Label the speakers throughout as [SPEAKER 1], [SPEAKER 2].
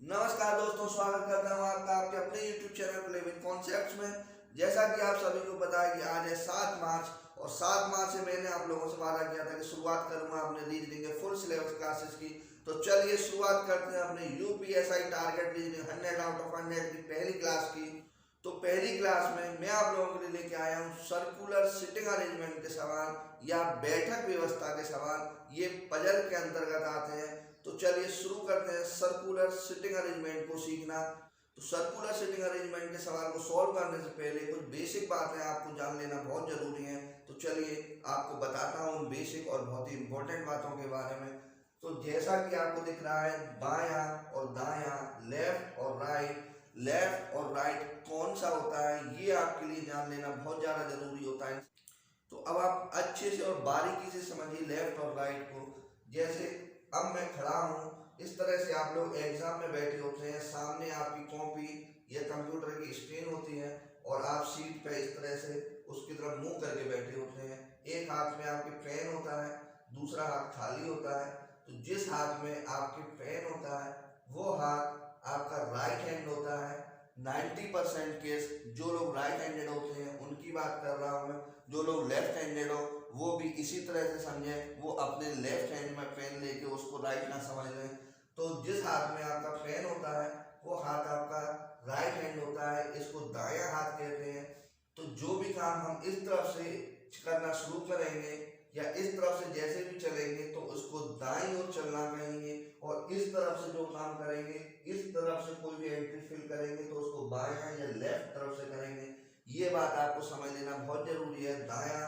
[SPEAKER 1] नमस्कार दोस्तों, स्वागत करता हूँ आपका आपके अपने YouTube channel play with concepts में। जैसा कि आप सभी को पता है कि आज है 7 मार्च और 7 मार्च से मैंने आप लोगों से वादा किया था कि शुरुआत करूंगा अपने रीजनिंग के फुल सिलेबस क्लासेस की। तो चलिए शुरुआत करते हैं अपने UPSI target reasoning 100 out of 100 की पहली क्लास की। तो पहली क्लास में मैं आप लोगों के लिए लेके आया हूँ सर्कुलर सिटिंग अरेंजमेंट के सवाल या बैठक व्यवस्था के सवाल। ये पजल के अंतर्गत आते हैं। तो चलिए शुरू करते हैं सर्कुलर सिटिंग अरेंजमेंट को सीखना। तो सर्कुलर सिटिंग अरेंजमेंट के सवाल को सॉल्व करने से पहले कुछ बेसिक बातें आपको जान लेना बहुत जरूरी है। तो चलिए आपको बताता हूँ उन बेसिक और बहुत ही इंपॉर्टेंट बातों के बारे में। तो जैसा कि आपको दिख रहा है बायां और दायां, लेफ्ट और राइट, लेफ्ट और राइट कौन सा होता है ये आपके लिए जान लेना बहुत ज़्यादा जरूरी होता है। तो अब आप अच्छे से और बारीकी से समझिए लेफ्ट और राइट को। जैसे अब मैं खड़ा हूँ, इस तरह से आप लोग एग्जाम में बैठे होते हैं, सामने आपकी कॉपी या कंप्यूटर की स्क्रीन होती है और आप सीट पे इस तरह से उसकी तरफ मुंह करके बैठे होते हैं। एक हाथ में आपके पेन होता है, दूसरा हाथ खाली होता है। तो जिस हाथ में आपके पेन होता है वो हाथ आपका राइट हैंड होता है। 90% केस जो लोग राइट हैंडेड होते हैं उनकी बात कर रहा हूँ मैं। जो लोग लेफ्ट हैंडेड हो वो भी इसी तरह से समझे, वो अपने लेफ्ट हैंड में पेन लेके उसको राइट ना समझ लें। तो जिस हाथ में आपका पेन होता है वो हाथ आपका राइट हैंड होता है, इसको दायां हाथ कहते हैं। तो जो भी काम हम इस तरफ से करना शुरू करेंगे या इस तरफ से जैसे भी चलेंगे तो उसको दाईं ओर चलना कहेंगे, और इस तरफ से जो काम करेंगे, इस तरफ से कोई भी एंट्री फिल करेंगे तो उसको बायां या लेफ्ट तरफ से करेंगे। ये बात आपको समझ लेना बहुत जरूरी है। दायां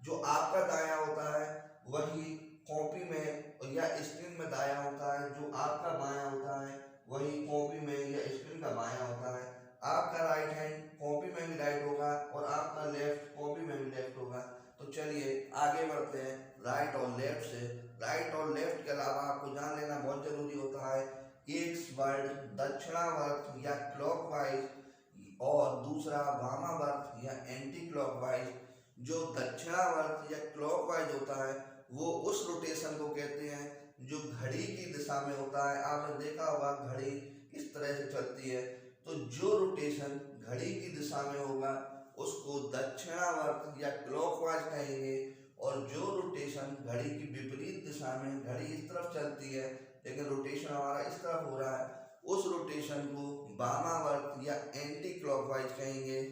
[SPEAKER 1] जो आपका दायां होता है वही कॉपी में या स्क्रीन में दायां होता है, जो आपका बायां होता है वही कॉपी में या स्क्रीन का बायां होता है। आपका राइट हैंड कॉपी में भी राइट होगा और आपका लेफ्ट कॉपी में भी लेफ्ट होगा। तो चलिए आगे बढ़ते हैं राइट और लेफ्ट से। राइट और लेफ्ट के अलावा आपको जान लेना बहुत जरूरी होता है एक वर्ड दक्षिणावर्त या क्लॉकवाइज और दूसरा वामावर्त या एंटी क्लॉकवाइज। जो दक्षिणावर्त या क्लॉकवाइज होता है वो उस रोटेशन को कहते हैं जो घड़ी की दिशा में होता है। आपने देखा होगा घड़ी इस तरह से चलती है, तो जो रोटेशन घड़ी की दिशा में होगा उसको दक्षिणावर्त या क्लॉकवाइज कहेंगे, और जो रोटेशन घड़ी की विपरीत दिशा में, घड़ी इस तरफ चलती है लेकिन रोटेशन हमारा इस तरफ हो रहा है, उस रोटेशन को वामावर्त या एंटी क्लॉकवाइज कहेंगे।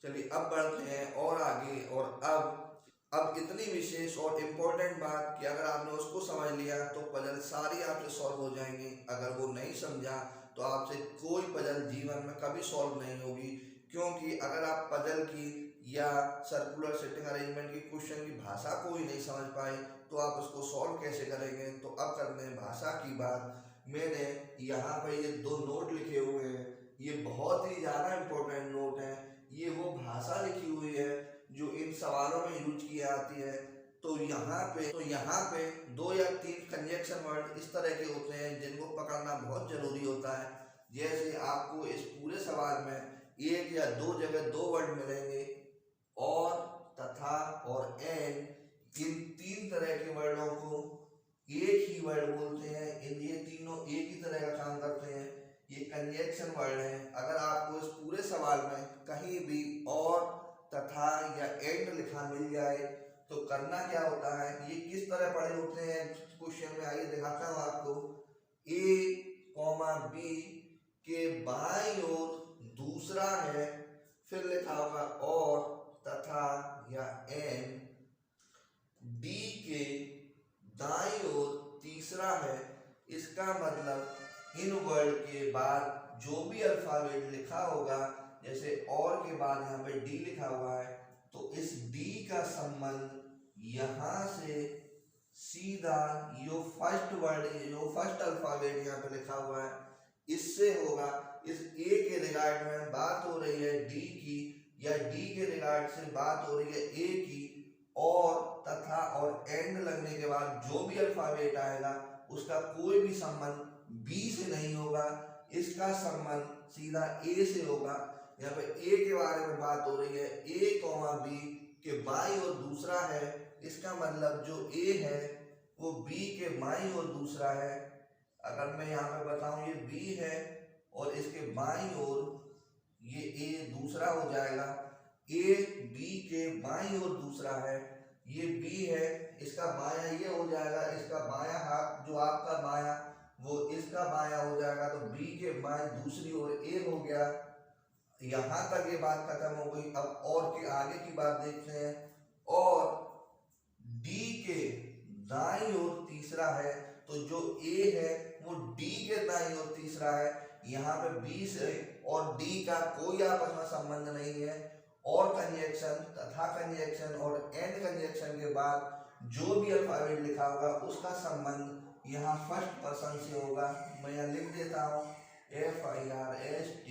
[SPEAKER 1] चलिए अब बढ़ते हैं और आगे। और अब इतनी विशेष और इम्पोर्टेंट बात कि अगर आपने उसको समझ लिया तो पजल सारी आपसे सॉल्व हो जाएंगी। अगर वो नहीं समझा तो आपसे कोई पजल जीवन में कभी सॉल्व नहीं होगी, क्योंकि अगर आप पजल की या सर्कुलर सिटिंग अरेंजमेंट की क्वेश्चन की भाषा को ही नहीं समझ पाए तो आप उसको सॉल्व कैसे करेंगे। तो अब करते हैं भाषा की बात। मैंने यहाँ पर ये 2 नोट लिखे हुए हैं, ये बहुत ही ज़्यादा इम्पोर्टेंट नोट हैं। ये वो भाषा लिखी हुई है जो इन सवालों में यूज की जाती है। तो यहाँ पे 2 या 3 कंजक्शन वर्ड इस तरह के होते हैं जिनको पकड़ना बहुत जरूरी होता है। जैसे आपको इस पूरे सवाल में 1 या 2 जगह 2 वर्ड मिलेंगे, और, तथा और एंड। इन 3 तरह के वर्डों को एक ही वर्ड बोलते हैं। ये तीनों एक ही तरह का काम करते हैं, ये कंजक्शन वर्ड है। अगर आपको इस पूरे सवाल में कहीं भी और, तथा या एंड लिखा मिल जाए तो करना क्या होता है, ये किस तरह पढ़े होते हैं क्वेश्चन में, आइए दिखाता हूँ आपको। A, B के बाईं ओर दूसरा है, फिर लिखा होगा और, तथा या एंड। D के दाईं ओर तीसरा है। इसका मतलब इन वर्ड के बाद जो भी अल्फाबेट लिखा होगा, जैसे और के बाद यहाँ पे डी लिखा हुआ है, तो इस डी का संबंध यहाँ से सीधा यो फर्स्ट वर्ड, जो फर्स्ट अल्फाबेट यहाँ पे लिखा हुआ है, इससे होगा। इस ए के रिगार्ड में बात हो रही है डी की, या डी के रिगार्ड से बात हो रही है ए की, और, तथा और एंड लगने के बाद जो भी अल्फाबेट आएगा उसका कोई भी संबंध बी से नहीं होगा, इसका संबंध सीधा ए से होगा। यहाँ पे ए के बारे में बात हो रही है, A, B के बाईं ओर दूसरा है, इसका मतलब जो ए है वो B के बाईं ओर दूसरा है। अगर मैं यहाँ पे बताऊं ये B है और इसके बाईं ओर ये A दूसरा हो जाएगा। A B के बाईं ओर दूसरा है, ये B है, इसका बायां ये हो जाएगा, इसका बायां हाथ जो आपका बायां वो इसका बायां हो जाएगा। तो B के बाएं दूसरी ओर A हो गया। यहाँ तक ये बात खत्म हो गई। अब और के आगे की बात देखते हैं। और D के दाईं ओर तीसरा है, तो जो A है वो D के दाईं ओर तीसरा है। यहाँ पे B से और D का कोई आपस में संबंध नहीं है। और कंजक्शन तथा कंजक्शन और एंड कंजक्शन के बाद जो भी अल्फाबेट लिखा होगा उसका संबंध यहाँ फर्स्ट पर्सन से होगा। मैं यहाँ लिख देता हूँ FIRST,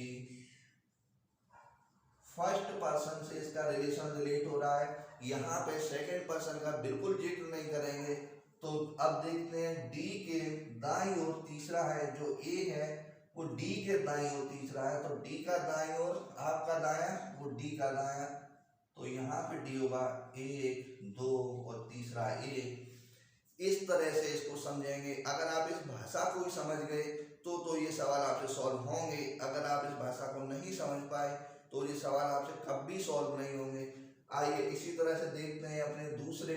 [SPEAKER 1] फर्स्ट पर्सन से इसका रिलेशन रिलेट हो रहा है। यहाँ पे सेकंड पर्सन का बिल्कुल जिक्र नहीं करेंगे। तो अब देखते हैं D के दाईं ओर तीसरा है, जो A है वो D के दाईं ओर तीसरा है। तो D का दाईं ओर आपका दायां वो D का दायां, तो यहाँ पे D होगा 1 2 और तीसरा A। इस तरह से इसको समझेंगे। अगर आप इस भाषा को ही समझ गए तो ये सवाल आपसे सॉल्व होंगे। अगर आप इस भाषा को नहीं समझ पाए तो ये सवाल आपसे कभी सॉल्व नहीं होंगे। आइए इसी तरह से देखते हैं अपने दूसरे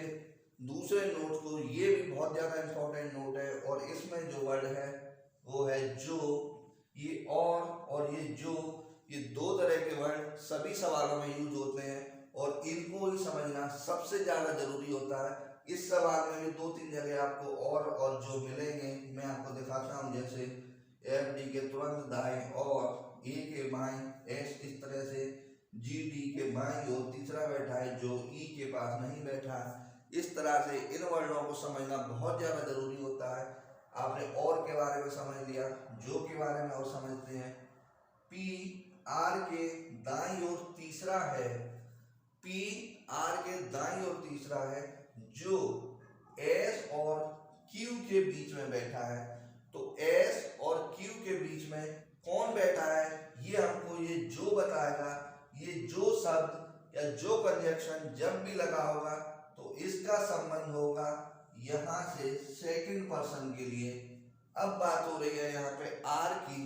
[SPEAKER 1] नोट को। ये भी बहुत ज़्यादा इम्पोर्टेंट नोट है और इसमें जो वर्ड है वो है जो। ये और ये जो, ये दो तरह के वर्ड सभी सवालों में यूज होते हैं और इनको ही समझना सबसे ज़्यादा जरूरी होता है। इस सवाल में भी 2-3 जगह आपको और जो मिलेंगे मैं आपको दिखाता हूँ। जैसे FD के तुरंत दाएं और A के बाएं, S इस तरह से GD के बाएं और तीसरा बैठा है जो E के पास नहीं बैठा। इस तरह से इन वर्णों को समझना बहुत ज़्यादा जरूरी होता है। आपने और के बारे में समझ लिया, जो के बारे में और समझते हैं। P R के दाईं ओर तीसरा है, P R के दाईं ओर तीसरा है जो S और Q के बीच में बैठा है। तो S और Q के बीच में कौन बैठा है ये हमको ये जो बताएगा। ये जो शब्द या जो कंजक्शन जब भी लगा होगा तो इसका संबंध होगा यहाँ से सेकंड पर्सन के लिए। अब बात हो रही है यहाँ पे R की।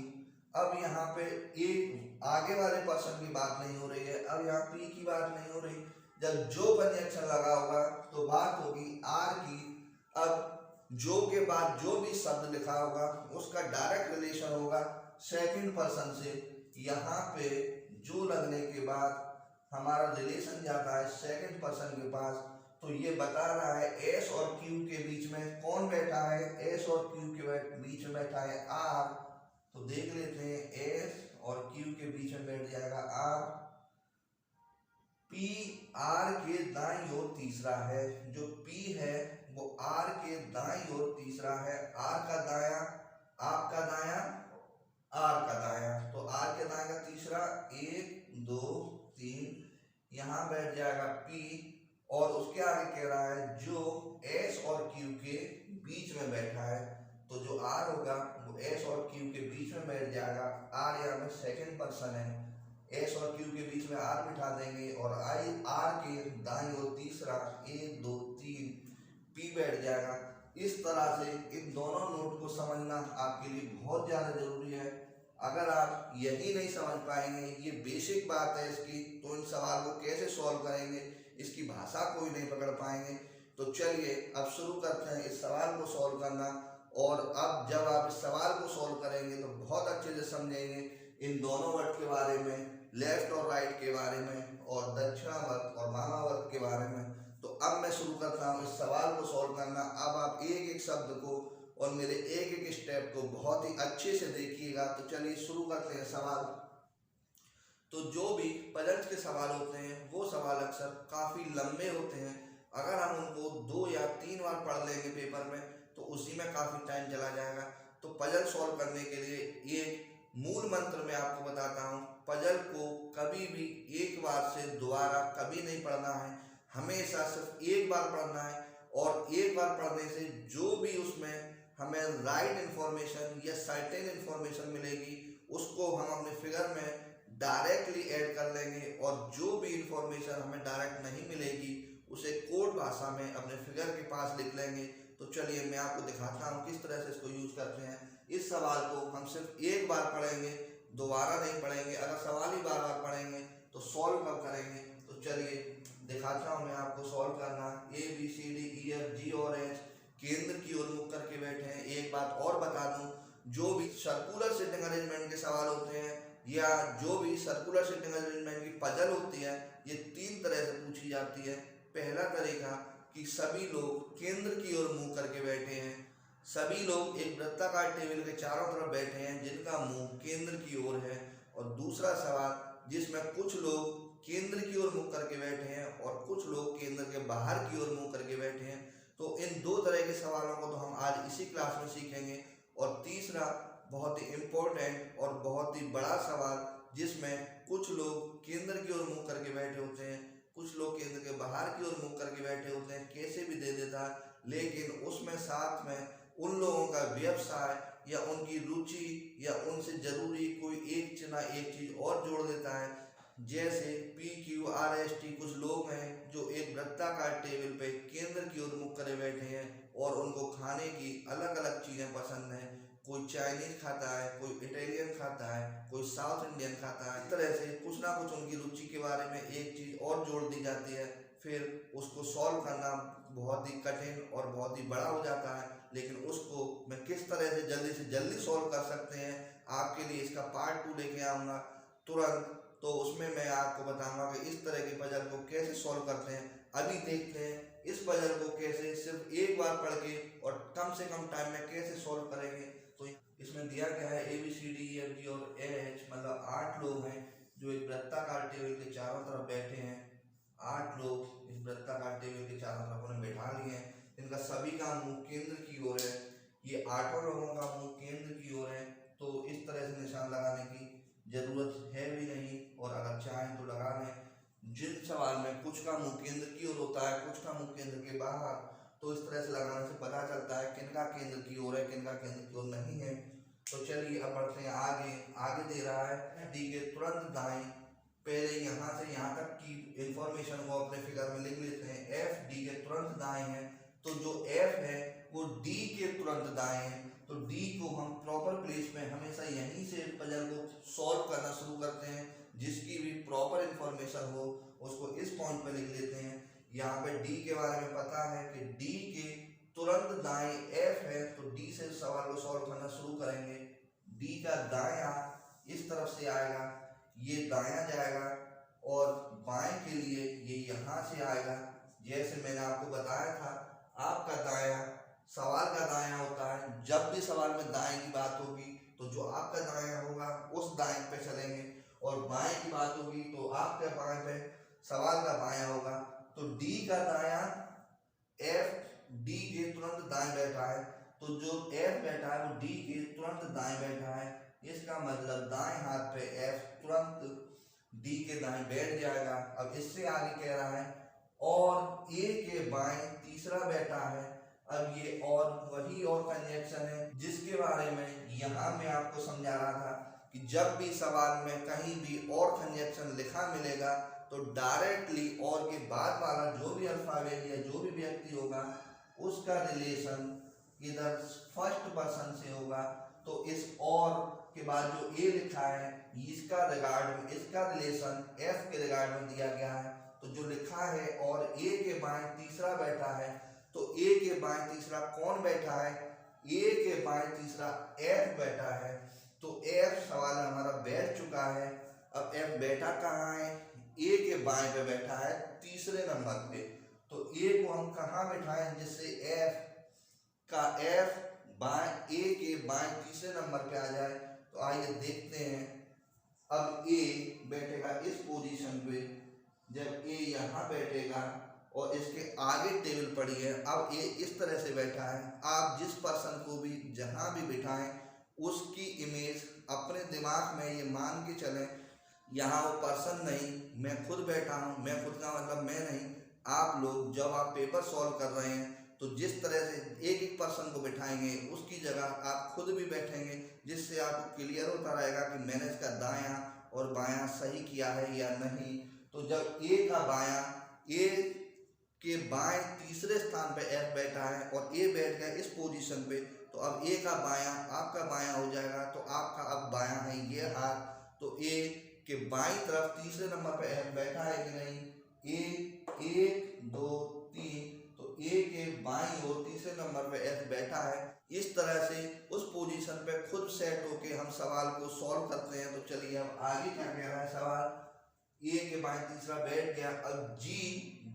[SPEAKER 1] अब यहाँ पे एक आगे वाले पर्सन की बात नहीं हो रही है, अब यहाँ P की बात नहीं हो रही। जब जो कंजक्शन लगा होगा तो बात होगी R की। अब जो के बाद जो भी शब्द लिखा होगा उसका डायरेक्ट रिलेशन होगा सेकंड पर्सन से। यहाँ पे जो लगने के बाद हमारा रिलेशन जाता है सेकंड पर्सन के पास। तो ये बता रहा है S और Q के बीच में कौन बैठा है, S और Q के बीच में बैठा है R। तो देख लेते हैं S और Q के बीच में बैठ जाएगा R। P R के दाईं ओर तीसरा है, जो P है वो R के दाईं ओर तीसरा है। R का दायां आपका दायां R का दायां, तो R के दायां का तीसरा 1 2 3 यहाँ बैठ जाएगा P। और उसके आगे कह रहा है जो S और Q के बीच में बैठा है। तो जो R होगा वो S और Q के बीच में बैठ जाएगा। R यहाँ में सेकंड पर्सन है, S और Q के बीच में R बिठा देंगे और R के दाईं ओर तीसरा 1 2 3 P बैठ जाएगा। इस तरह से इन दोनों नोट को समझना आपके लिए बहुत ज़्यादा जरूरी है। अगर आप यही नहीं समझ पाएंगे, ये बेसिक बात है इसकी, तो इन सवाल को कैसे सॉल्व करेंगे, इसकी भाषा को ही नहीं पकड़ पाएंगे। तो चलिए अब शुरू करते हैं इस सवाल को सॉल्व करना। और अब जब आप इस सवाल को सॉल्व करेंगे तो बहुत अच्छे से समझेंगे इन दोनों वर्ड के बारे में, लेफ्ट और राइट के बारे में, और दक्षिणावर्त और वामावर्त के बारे में। तो अब मैं शुरू करता हूँ इस सवाल को सॉल्व करना। अब आप एक एक शब्द को और मेरे एक एक स्टेप को बहुत ही अच्छे से देखिएगा। तो चलिए शुरू करते हैं सवाल। तो जो भी पजल्स के सवाल होते हैं वो सवाल अक्सर काफ़ी लंबे होते हैं। अगर हम उनको 2 या 3 बार पढ़ लेंगे पेपर में तो उसी में काफ़ी टाइम चला जाएगा। तो पजल सॉल्व करने के लिए एक मूल मंत्र मैं आपको बताता हूँ। पजल को कभी भी एक बार से दोबारा कभी नहीं पढ़ना है, हमेशा सिर्फ एक बार पढ़ना है। और एक बार पढ़ने से जो भी उसमें हमें राइट इन्फॉर्मेशन या सर्टेन इन्फॉर्मेशन मिलेगी उसको हम अपने फिगर में डायरेक्टली ऐड कर लेंगे, और जो भी इन्फॉर्मेशन हमें डायरेक्ट नहीं मिलेगी उसे कोड भाषा में अपने फिगर के पास लिख लेंगे। तो चलिए मैं आपको दिखाता हूँ किस तरह से इसको यूज करते हैं। इस सवाल को हम सिर्फ एक बार पढ़ेंगे, दोबारा नहीं पढ़ेंगे। अगर सवाल ही बार बार पढ़ेंगे तो सॉल्व कब करेंगे। तो चलिए दिखाता हूँ मैं आपको सॉल्व करना। ABCDEFG और H केंद्र की ओर मुख करके बैठे हैं। एक बात और बता दूं, जो भी सर्कुलर सिटिंग अरेंजमेंट के सवाल होते हैं या जो भी सर्कुलर सिटिंग अरेंजमेंट की पजल होती है, ये 3 तरह से पूछी जाती है। पहला तरीका कि सभी लोग केंद्र की ओर मुंह करके बैठे हैं, सभी लोग एक वृत्ताकार टेबल के चारों तरफ बैठे हैं जिनका मुंह केंद्र की ओर है। और दूसरा सवाल जिसमें कुछ लोग केंद्र की ओर मुंह करके बैठे हैं और कुछ लोग केंद्र के बाहर की ओर मुंह करके बैठे हैं। तो इन 2 तरह के सवालों को तो हम आज इसी क्लास में सीखेंगे। और तीसरा बहुत ही इम्पोर्टेंट और बहुत ही बड़ा सवाल जिसमें कुछ लोग केंद्र की ओर मुंह करके बैठे होते हैं, कुछ लोग केंद्र के बाहर की ओर मुंह करके बैठे होते हैं, कैसे भी दे देता है, लेकिन उसमें साथ में उन लोगों का व्यवसाय या उनकी रुचि या उनसे जरूरी कोई एक चीज और जोड़ देता है। जैसे PQRST कुछ लोग हैं जो एक वृत्ताकार टेबल पे केंद्र की ओर मुख करे बैठे हैं और उनको खाने की अलग अलग चीजें पसंद हैं। कोई चाइनीज खाता है, कोई इटालियन खाता है, कोई साउथ इंडियन खाता है। इस तरह से कुछ ना कुछ उनकी रुचि के बारे में एक चीज और जोड़ दी जाती है। फिर उसको सॉल्व करना बहुत ही कठिन और बहुत ही बड़ा हो जाता है, लेकिन उसको मैं किस तरह से जल्दी सॉल्व कर सकते हैं आपके लिए इसका पार्ट 2 लेके आऊँगा तुरंत। तो उसमें मैं आपको बताऊंगा कि इस तरह के पजल को कैसे सॉल्व करते हैं। अभी देखते हैं इस पजल को कैसे सिर्फ एक बार पढ़ के और कम से कम टाइम में कैसे सॉल्व करेंगे। तो इसमें दिया गया है ABCDEFG और H, मतलब 8 लोग हैं जो एक वृत्ताकार टेबल के चारों तरफ बैठे हैं। 8 लोग इस वृत्ताकार टेबल के चारों तरफ उन्हें बैठा लिए हैं। इनका सभी का मुंह केंद्र की ओर है। ये 8 लोगों का मुंह केंद्र की ओर है, तो इस तरह से निशान लगाने की जरूरत है भी नहीं, और अगर चाहें तो लगा लें। जिन सवाल में कुछ का मुंह केंद्र की ओर होता है, कुछ का मुंह केंद्र के बाहर, तो इस तरह से लगाने से पता चलता है किनका केंद्र की ओर है, किनका केंद्र की ओर नहीं है। तो चलिए अब बढ़ते हैं आगे। आगे दे रहा है D के तुरंत दाएं। पहले यहाँ से यहाँ तक की इंफॉर्मेशन को अपने फिगर में लिख लेते हैं। F D के तुरंत दाएं है, तो जो F है वो D के तुरंत दाएं है। तो D को हम प्रॉपर प्लेस में हमेशा यहीं से पजल को सॉल्व करना शुरू करते हैं। जिसकी भी प्रॉपर इंफॉर्मेशन हो उसको इस पॉइंट पे लिख लेते हैं। यहाँ पे D के बारे में पता है कि D के तुरंत दाएं F है, तो D से सवाल को सॉल्व करना शुरू करेंगे। D का दायां इस तरफ से आएगा, ये दायां जाएगा, और बाएं के लिए ये यहाँ से आएगा। जैसे मैंने आपको बताया था, आपका दायां सवाल का दायां होता है। जब भी सवाल में दाएं की बात होगी तो जो आपका दायां होगा उस दाएं पे चलेंगे, और बाएं की बात होगी तो आपके बाएं पे सवाल का बायां होगा। तो D का दायां F D के तुरंत दाएं बैठा है, तो जो F बैठा है वो D के तुरंत दाएं बैठा है। इसका मतलब दाएं हाथ पे F तुरंत D के दाएं बैठ जाएगा। अब इससे आगे कह रहा है और A के बाएं तीसरा बैठा है। अब ये और वही और कंजक्शन है जिसके बारे में यहाँ मैं आपको समझा रहा था कि जब भी सवाल में कहीं भी और कंजक्शन लिखा मिलेगा तो डायरेक्टली और के बाद वाला जो भी अल्फाबेट या जो भी व्यक्ति होगा उसका रिलेशन इधर फर्स्ट पर्सन से होगा। तो इस और के बाद जो A लिखा है इसका रिलेशन F के रिगार्ड में दिया गया है। तो जो लिखा है और A के बाएं तीसरा बैठा है, तो A के बाएं तीसरा कौन बैठा है? A के बाएं तीसरा F बैठा है। तो F सवाल हमारा बैठ चुका है। अब F बैठा कहाँ है? A के बाएं पे बैठा है, तीसरे नंबर पे। तो A को हम कहाँ बैठाएं जिससे F बाएं A के बाएं तीसरे नंबर पे आ जाए। तो आइए देखते हैं। अब A बैठेगा इस पोजीशन पे। जब A यहाँ बैठेगा और इसके आगे टेबल पड़ी है, अब A इस तरह से बैठा है। आप जिस पर्सन को भी जहाँ भी बिठाएं उसकी इमेज अपने दिमाग में ये मान के चलें, यहाँ वो पर्सन नहीं, मैं खुद बैठा हूँ। मैं खुद का मतलब मैं नहीं, आप लोग जब आप पेपर सॉल्व कर रहे हैं तो जिस तरह से एक एक पर्सन को बिठाएंगे उसकी जगह आप खुद भी बैठेंगे, जिससे आपको क्लियर होता रहेगा कि मैंने इसका दायां और बायां सही किया है या नहीं। तो जब A का बायां A के बाएं तीसरे स्थान पे F बैठा है और A बैठ गया इस पोजीशन पे, तो अब A का बायां आपका बायां हो जाएगा, तो आपका अब बायां है ये हाथ, तो A के बाईं तरफ तीसरे नंबर पे F बैठा है कि नहीं, A 1 2 3, तो A के बाईं ओर तीसरे नंबर पे F बैठा है। इस तरह से उस पोजीशन पे खुद सेट होके हम सवाल को सॉल्व करते हैं। तो चलिए अब आगे क्या कह रहा है सवाल, A के बाईं तीसरा बैठ गया, अब G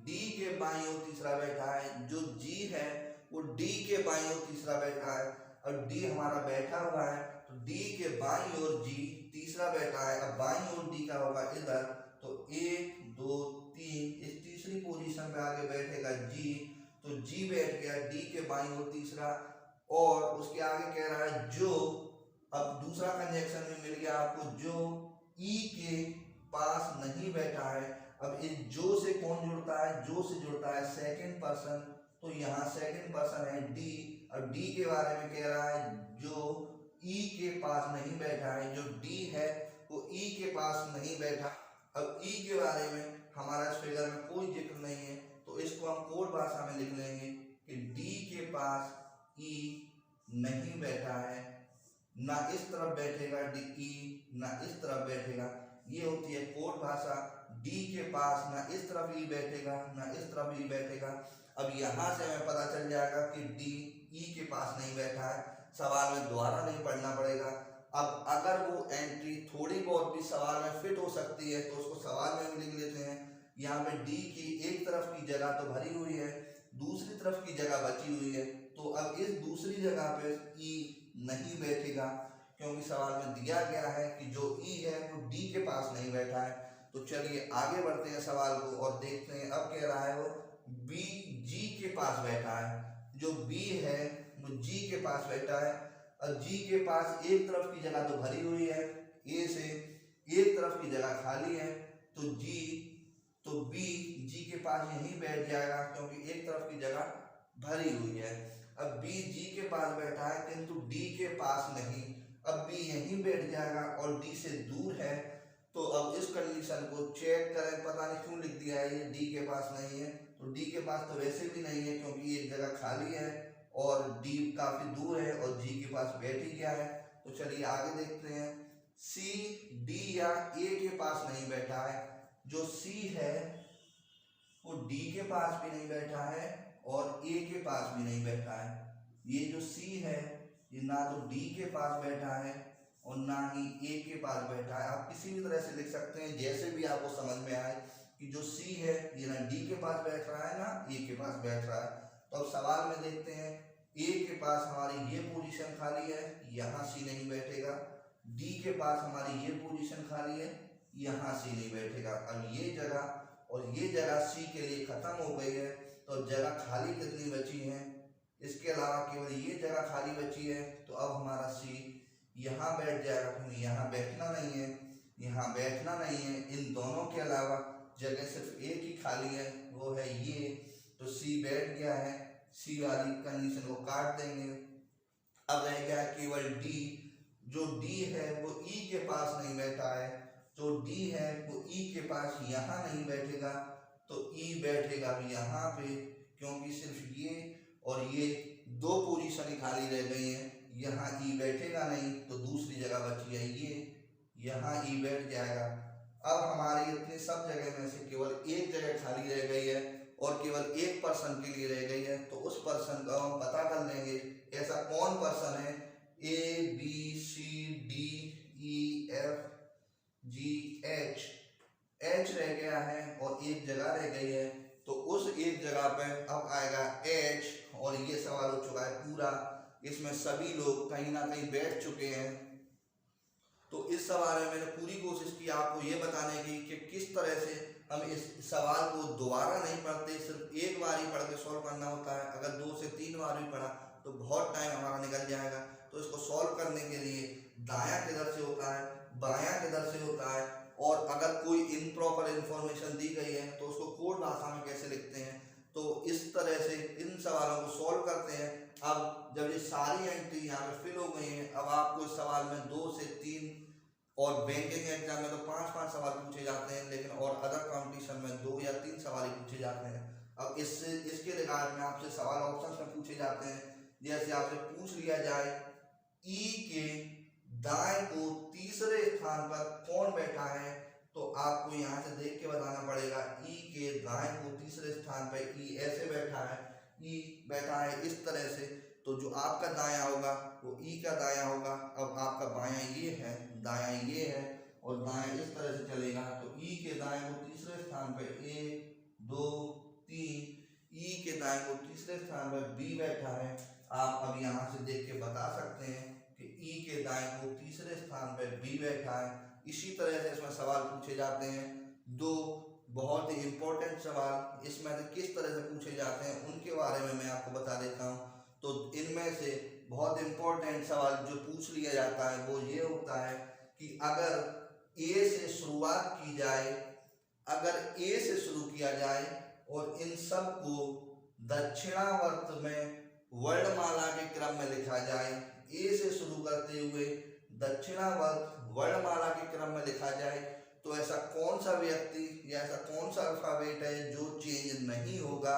[SPEAKER 1] D के बाईं ओर तीसरा बैठा है, जो G है वो D के बाईं ओर तीसरा बैठा है, और D हमारा बैठा हुआ है, तो D के बाईं ओर G तीसरा बैठा है, अब बाईं ओर D का होगा इधर, तो 1 2 3, इस तीसरी पोजीशन पे आगे बैठेगा G, तो G बैठ गया D के बाईं ओर तीसरा, और उसके आगे कह रहा है जो, अब दूसरा कंजक्शन में मिल गया आपको, जो E के पास नहीं बैठा है। अब इस जो से कौन जुड़ता है, जो से जुड़ता है सेकंड पर्सन, तो यहाँ सेकंड पर्सन है D, अब D के बारे में कह रहा है जो E के पास नहीं बैठा है, जो D है वो E के पास नहीं बैठा। अब E के बारे में हमारा इस फिगर में कोई जिक्र नहीं है, तो इसको हम कोड भाषा में लिख लेंगे कि D के पास E नहीं बैठा है, ना इस तरफ बैठेगा E, ना इस तरफ बैठेगा, ये होती है कोड भाषा। D के पास ना इस तरफ E बैठेगा, ना इस तरफ E बैठेगा। अब यहाँ से हमें पता चल जाएगा कि D E के पास नहीं बैठा है, सवाल में दोबारा नहीं पढ़ना पड़ेगा। अब अगर वो एंट्री थोड़ी बहुत भी सवाल में फिट हो सकती है तो उसको सवाल में भी लिख लेते हैं। यहाँ पे D की एक तरफ की जगह तो भरी हुई है, दूसरी तरफ की जगह बची हुई है, तो अब इस दूसरी जगह पे E नहीं बैठेगा, क्योंकि सवाल में दिया गया है कि जो E है वो D के पास नहीं बैठा है। तो चलिए आगे बढ़ते हैं सवाल को और देखते हैं। अब कह रहा है वो B G के पास बैठा है, जो B है वो G के पास बैठा है। अब G के पास एक तरफ की जगह तो भरी हुई है, A से एक तरफ की जगह खाली है, तो B G के पास यहीं बैठ जाएगा, क्योंकि एक तरफ की जगह भरी हुई है। अब B G के पास बैठा है किंतु D के पास नहीं, अब B यहीं बैठ जाएगा और D से दूर है। तो अब इस कंडीशन को चेक करें, पता नहीं क्यों लिख दिया है ये D के पास नहीं है, तो D के पास तो वैसे भी नहीं है क्योंकि एक जगह खाली है और D काफी दूर है और G के पास बैठ ही गया है। तो चलिए आगे देखते हैं। C D या A के पास नहीं बैठा है, जो C है वो D के पास भी नहीं बैठा है और A के पास भी नहीं बैठा है। ये जो C है ये ना तो D के पास बैठा है और ना ही A के पास बैठा है। आप किसी भी तरह से लिख सकते हैं, जैसे भी आपको समझ में आए कि जो C है ये ना D के पास बैठ रहा है ना A के पास बैठ रहा है। तो अब सवाल में देखते हैं, A के पास हमारी ये पोजीशन खाली है, यहाँ C नहीं बैठेगा। D के पास हमारी ये पोजीशन खाली है, यहाँ C नहीं बैठेगा। अब ये जगह और ये जगह C के लिए खत्म हो गई है, तो जगह खाली कितनी बची है, इसके अलावा केवल ये जगह खाली बची है। तो अब हमारा C यहाँ बैठ जाएगा, क्योंकि यहाँ बैठना नहीं है, यहाँ बैठना नहीं है। इन दोनों के अलावा जगह सिर्फ एक ही खाली है, वो है ये, तो C बैठ गया है। C वाली कंडीशन को काट देंगे। अब रह गया केवल D, जो D है वो E के पास नहीं बैठा है, जो D है वो E के पास यहाँ नहीं बैठेगा, तो E बैठेगा भी यहाँ पे, क्योंकि सिर्फ ये और ये दो पोजीशन खाली रह गई हैं। यहाँ E बैठेगा नहीं, तो दूसरी जगह बची है ये, यहाँ E बैठ जाएगा। अब हमारी इतनी सब जगह में से केवल एक जगह खाली रह गई है और केवल एक पर्सन के लिए रह गई है, तो उस पर्सन का हम पता कर लेंगे। ऐसा कौन पर्सन है, A B C D E F G H रह गया है और एक जगह रह गई है, तो उस एक जगह पे अब आएगा H, और ये सवाल हो चुका है पूरा, इसमें सभी लोग कहीं ना कहीं बैठ चुके हैं। तो इस सवाल में मैंने पूरी कोशिश की आपको ये बताने की कि किस तरह से हम इस सवाल को दोबारा नहीं पढ़ते, सिर्फ एक बार ही पढ़ के सॉल्व करना होता है। अगर 2 से 3 बार भी पढ़ा तो बहुत टाइम हमारा निकल जाएगा। तो इसको सॉल्व करने के लिए दायां किधर से होता है, बायां किधर से होता है, और अगर कोई इम्प्रॉपर इंफॉर्मेशन दी गई है तो उसको कोड भाषा में कैसे लिखते हैं, तो इस तरह से इन सवालों को सॉल्व करते हैं। अब जब ये सारी एंट्री यहाँ पे फिल हो गई हैं, अब आपको इस सवाल में 2 से 3 और बैंकिंग एग्जाम में तो 5-5 सवाल पूछे जाते हैं, लेकिन और अदर कॉम्पिटिशन में 2 या 3 सवाल ही पूछे जाते हैं। अब इससे इसके रिगार्ड में आपसे सवाल ऑप्शन में पूछे जाते हैं। जैसे आपसे पूछ लिया जाए ई के दाएं को तीसरे स्थान पर कौन बैठा है, तो आपको यहाँ से देख के बताना पड़ेगा। ई के दाएं को तीसरे स्थान पर ई ऐसे बैठा है, ई बैठा है इस तरह से, तो जो आपका दायां होगा वो ई का दायां होगा। अब आपका बायां ये है, दायां ये है और दायां इस तरह से चलेगा, तो ई के दाएं को तीसरे स्थान पर 1 2 3, ई के दाएं को तीसरे स्थान पर बी बैठा है। आप अब यहाँ से देख के बता सकते हैं कि ई के दाएं को तीसरे स्थान पर बी बैठा है। इसी तरह से इसमें सवाल पूछे जाते हैं। दो बहुत ही इम्पोर्टेंट सवाल इसमें से किस तरह से पूछे जाते हैं उनके बारे में मैं आपको बता देता हूँ। तो इनमें से बहुत इम्पोर्टेंट सवाल जो पूछ लिया जाता है वो ये होता है कि अगर ए से शुरुआत की जाए, अगर ए से शुरू किया जाए और इन सब को दक्षिणावर्त में वर्णमाला के क्रम में लिखा जाए, ए से शुरू करते हुए दक्षिणावर्त वर्णमाला के क्रम में लिखा जाए, तो ऐसा कौन सा व्यक्ति या ऐसा कौन सा अल्फाबेट है जो चेंज नहीं होगा।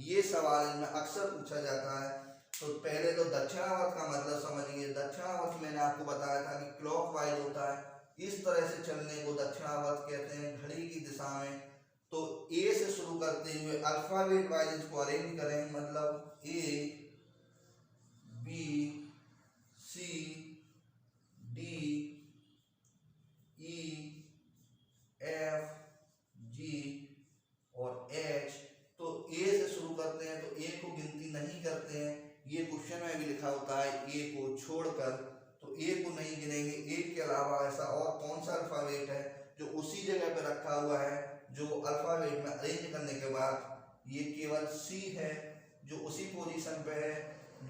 [SPEAKER 1] ये सवाल इनमें अक्सर पूछा जाता है। तो पहले तो दक्षिणावर्त का मतलब समझिए। दक्षिणावर्त मैंने आपको बताया था कि क्लॉकवाइज होता है, इस तरह से चलने को दक्षिणावर्त कहते हैं, घड़ी की दिशा में। तो ए से शुरू करते हुए अल्फाबेट वाइज इसको अरेंज करें, मतलब A B C D E F G और एच। तो ए से शुरू करते हैं तो ए को गिनती नहीं करते हैं, ये क्वेश्चन में भी लिखा होता है ए को छोड़कर, तो ए को नहीं गिनेंगे। ए के अलावा ऐसा और कौन सा अल्फाबेट है जो उसी जगह पे रखा हुआ है, जो अल्फाबेट में अरेंज करने के बाद ये केवल सी है जो उसी पोजीशन पे है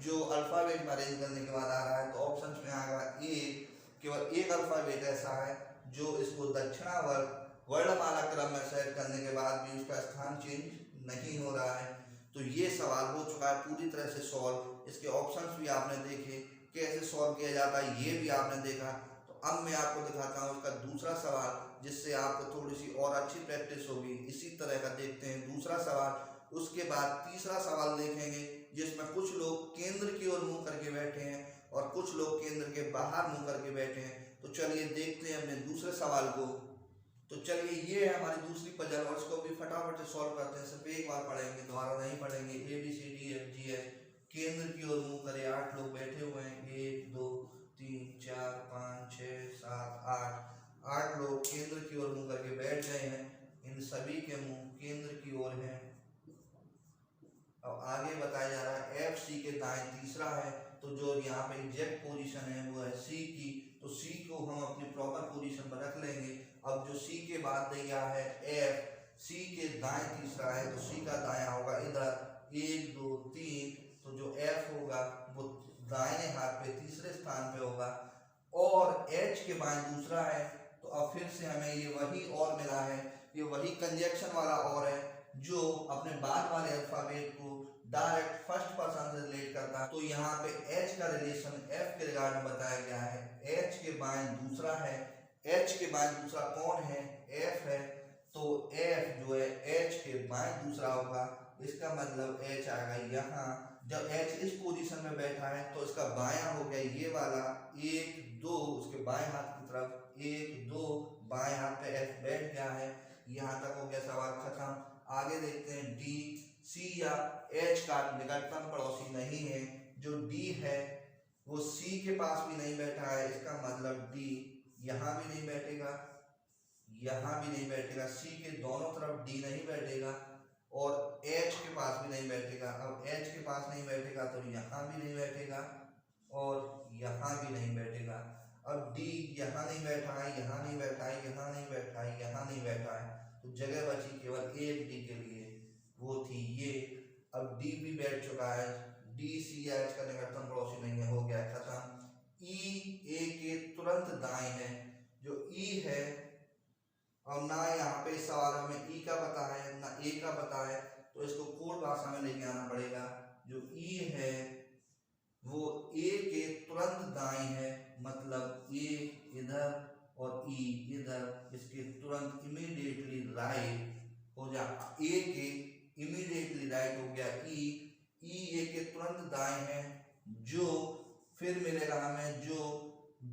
[SPEAKER 1] जो अल्फाबेट में अरेंज करने के बाद आ रहा है। तो ऑप्शन में आएगा ए। केवल एक अल्फाबेट ऐसा है जो इसको दक्षिणावर्त वर्णमाला क्रम में सेट करने के बाद भी उसका स्थान चेंज नहीं हो रहा है। तो ये सवाल हो चुका है पूरी तरह से सॉल्व। इसके ऑप्शंस भी आपने देखे, कैसे सॉल्व किया जाता है ये भी आपने देखा। तो अब मैं आपको दिखाता हूँ उसका दूसरा सवाल, जिससे आपको थोड़ी सी और अच्छी प्रैक्टिस होगी। इसी तरह का देखते हैं दूसरा सवाल। उसके बाद तीसरा सवाल देखेंगे जिसमें कुछ लोग केंद्र की ओर मुंह करके बैठे हैं और कुछ लोग केंद्र के बाहर मुंह करके बैठे हैं। तो चलिए देखते हैं अपने दूसरे सवाल को। तो चलिए ये है हमारी दूसरी पजल और इसको भी फटाफट से सॉल्व करते हैं। सिर्फ एक बार पढ़ेंगे, दोबारा नहीं पढ़ेंगे। A B C D F G H, केंद्र की ओर मुंह करे 8 लोग बैठे हुए हैं। 1 2 3 4 5 6 7 8 लोग केंद्र की ओर मुंह करके बैठ गए हैं। इन सभी के मुंह केंद्र की ओर है। अब आगे बताया जा रहा है एफ सी के दाएं तीसरा है, तो जो यहाँ पे एग्जैक्ट पोजीशन है वो है सी की। तो सी को हम अपनी प्रॉपर पोजीशन पर रख लेंगे। अब जो सी के बाद दिया है एफ, सी के दाएं तीसरा है तो सी का दायां होगा इधर 1 2 3। तो जो एफ होगा वो दाहिने हाथ पे तीसरे स्थान पे होगा। और एच के बाएं दूसरा है, तो अब फिर से हमें ये वही और मिला है, ये वही कंजक्शन वाला और है जो अपने बाद वाले अल्फाबेट को डायरेक्ट फर्स्ट पर्सन से रिलेट करता है। तो यहाँ पे एच का रिलेशन एफ के रिगार्ड में बताया गया है। एच के बाएं दूसरा है, एच के बाएं दूसरा कौन है? एफ है। तो एफ जो है एच के बाएं दूसरा होगा, इसका मतलब एच आएगा यहाँ। जब एच इस पोजीशन में बैठा है तो इसका बायां हो गया ये वाला 1 2, उसके बाएं हाथ की तरफ 1 2, बाएं हाथ पे एफ बैठ गया है। यहाँ तक हो गया सवाल खत्म। आगे देखते हैं डी। सी या एच का निकटतम पड़ोसी नहीं है। जो डी है वो सी के पास भी नहीं बैठा है, इसका मतलब डी यहाँ भी नहीं बैठेगा, यहाँ भी नहीं बैठेगा। सी के दोनों तरफ डी नहीं बैठेगा और एच के पास भी नहीं बैठेगा। अब एच के पास नहीं बैठेगा तो यहाँ भी नहीं बैठेगा और यहाँ भी नहीं बैठेगा। अब डी यहाँ नहीं बैठा है, यहाँ नहीं बैठा है, यहाँ नहीं बैठा है, यहाँ नहीं बैठा है, तो जगह बची केवल एक डी के लिए, वो थी ये। अब डी भी बैठ चुका है। डी सी एच का निकटतम पड़ोसी नहीं है, हो गया खत्म। ई ए के तुरंत दाएं है। जो ई है और ना यहाँ पे इस सवाल में ई का पता है ना ए का पता है, तो इसको कोड भाषा में लेके आना पड़ेगा। जो ई है वो ए के तुरंत दाएं है, मतलब ए इधर और ई इधर, इसके तुरंत इमीडिएटली राइट हो जा। ए के इमीडिएटली राइट हो गया ई, ये के तुरंत दाएं है, जो फिर मिलेगा हमें जो